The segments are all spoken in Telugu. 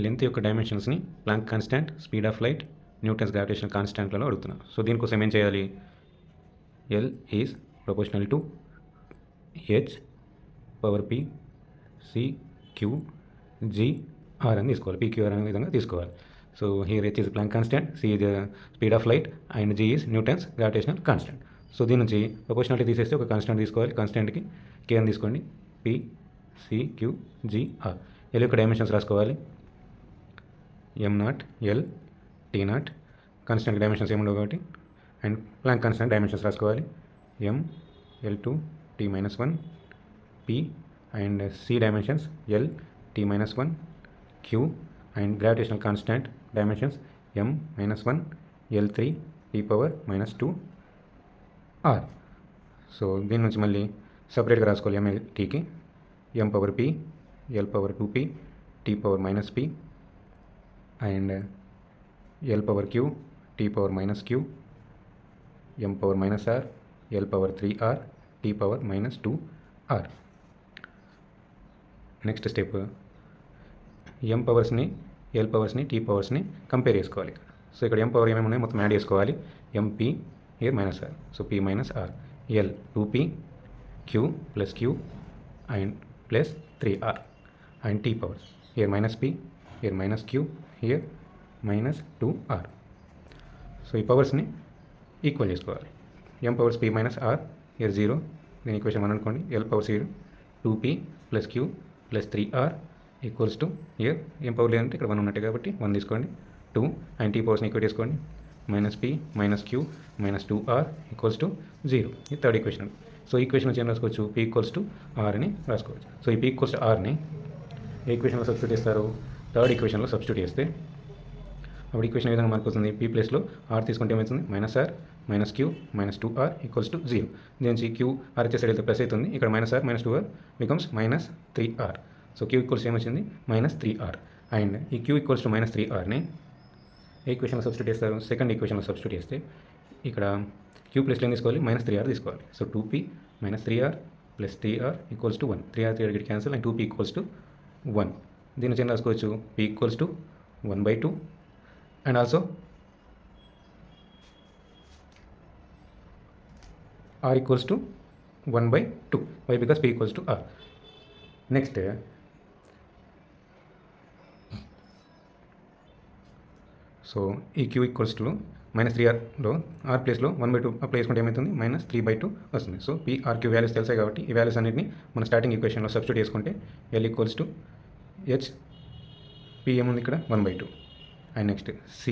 లెంత్ యొక్క డైమెన్షన్స్ని Planck constant, speed of light, Newton's gravitational కాన్స్టాంట్లలో అడుగుతున్నా. సో దీనికోసం ఏం చేయాలి? L is proportional to H power P C Q G R అని తీసుకోవాలి. పీక్యూఆర్ అనే విధంగా తీసుకోవాలి. So here H is Planck constant, C is speed of light and G is Newton's gravitational constant. So దీని నుంచి ప్రపోర్షనాలిటీ తీసేస్తే ఒక కాన్స్టాంట్ తీసుకోవాలి. కాన్స్టాంట్కి కే అని తీసుకోండి. P C Q G R. L యొక్క డైమెన్షన్స్ రాసుకోవాలి. M naught L T naught. Constant dimensions ఏముండవు కాబట్టి అండ్ ప్లాంక్ కాన్స్టాంట్ డైమెన్షన్స్ రాసుకోవాలి. M L2 T-1 P and C dimensions L T-1 Q and gravitational constant dimensions M-1 L3 T⁻² R. So దీని నుంచి మళ్ళీ సపరేట్గా రాసుకోవాలి. MLTకి M power P L power 2P T⁻⁻P and L power Q T⁻⁻Q M power -R L power 3R T⁻⁻2R. Next step M పవర్స్ని L పవర్స్ని T పవర్స్ని కంపేర్ చేసుకోవాలి. సో ఇక్కడ M పవర్ ఏమేమి ఉన్నాయి మొత్తం యాడ్ చేసుకోవాలి. MP here -R, so P - R, L 2P Q plus Q and plus 3R and T powers here -P here -Q here -2R. So ఈ పవర్స్ని ఈక్వల్ చేసుకోవాలి. M powers P - R here 0, దీని ఈక్వేషన్ 1 అనుకోండి. L powers here 2P plus Q plus 3R equals to here M power లేదంటే ఇక్కడ 1 ఉన్నట్టే కాబట్టి 1 తీసుకోండి. 2 అండ్ T పవర్స్ని ఈక్వేట్ చేసుకోండి. -P -Q -2R equals to 0. ఇది థర్డ్ ఈక్వేషన్. సో ఈక్వేషన్ వచ్చి ఏం రాసుకోవచ్చు? P ఈక్వల్స్ టు R అని రాసుకోవచ్చు. సో ఈ P ఈక్వల్స్ టు Rని ఏ ఈక్వేషన్లో సబ్స్టిట్యూట్ చేస్తారు? థర్డ్ ఈక్వేషన్లో సబ్స్టిట్యూట్ చేస్తే అప్పుడు ఈక్వేషన్ ఏ విధంగా మారిపోతుంది? P ప్లేస్లో R తీసుకుంటే ఏమవుతుంది? -R -Q -2R equals to 0. దీని నుంచి Q R వచ్చే సైడ్ వెళ్తే ప్లస్ అవుతుంది. ఇక్కడ -R -2R becomes -3R. So Q equals ఏమొచ్చింది? -3R. అండ్ ఈ Q ఈక్వల్స్ టు -3Rని ఏ ఈక్వేషన్లో సబ్స్టిట్యూట్ చేస్తారు? సెకండ్ ఈక్వేషన్లో సబ్స్టిట్యూట్ చేస్తే ఇక్కడ Q ప్లస్లో ఏం తీసుకోవాలి? -3R తీసుకోవాలి. So 2P -3R plus 3R equals to 1. 3R 3R get cancel and 2P equals to 1. దీని నుంచి ఏం రాసుకోవచ్చు? P equals to 1/2 and also R equals to 1/2. Why? Because P equals to R. Next, so ఈ Q ఈక్వల్స్ టు -3Rలో R ప్లేస్లో 1/2 అప్లై చేసుకుంటే ఏమవుతుంది? -3/2 వస్తుంది. సో P RQ వాల్యూస్ తెలిసాయి కాబట్టి ఈ వాల్యూస్ అన్నింటినీ మన స్టార్టింగ్ ఈక్వేషన్లో సబ్స్టిట్యూట్ చేసుకుంటే L equals to H P ఏముంది ఇక్కడ? 1/2 అండ్ నెక్స్ట్ C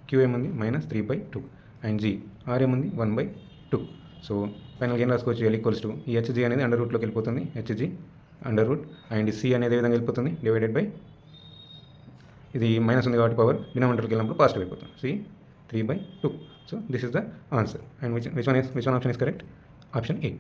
Q ఏముంది? -3/2 అండ్ G R ఏముంది? 1/2. సో ఫైనల్గా ఏం రాసుకోవచ్చు? L ఈక్వల్స్ టు ఈ HG అనేది అండర్ రూట్లోకి వెళ్ళిపోతుంది. HG under root and C అనేది ఏ విధంగా వెళ్ళిపోతుంది? డివైడెడ్ బై ఇది మైనస్ ఉంది కాబట్టి పవర్ డినామినేటర్కి వెళ్ళినప్పుడు పాజిటివ్ అయిపోతుంది. C 3/2. So this is the answer. And which one option is correct? Option A.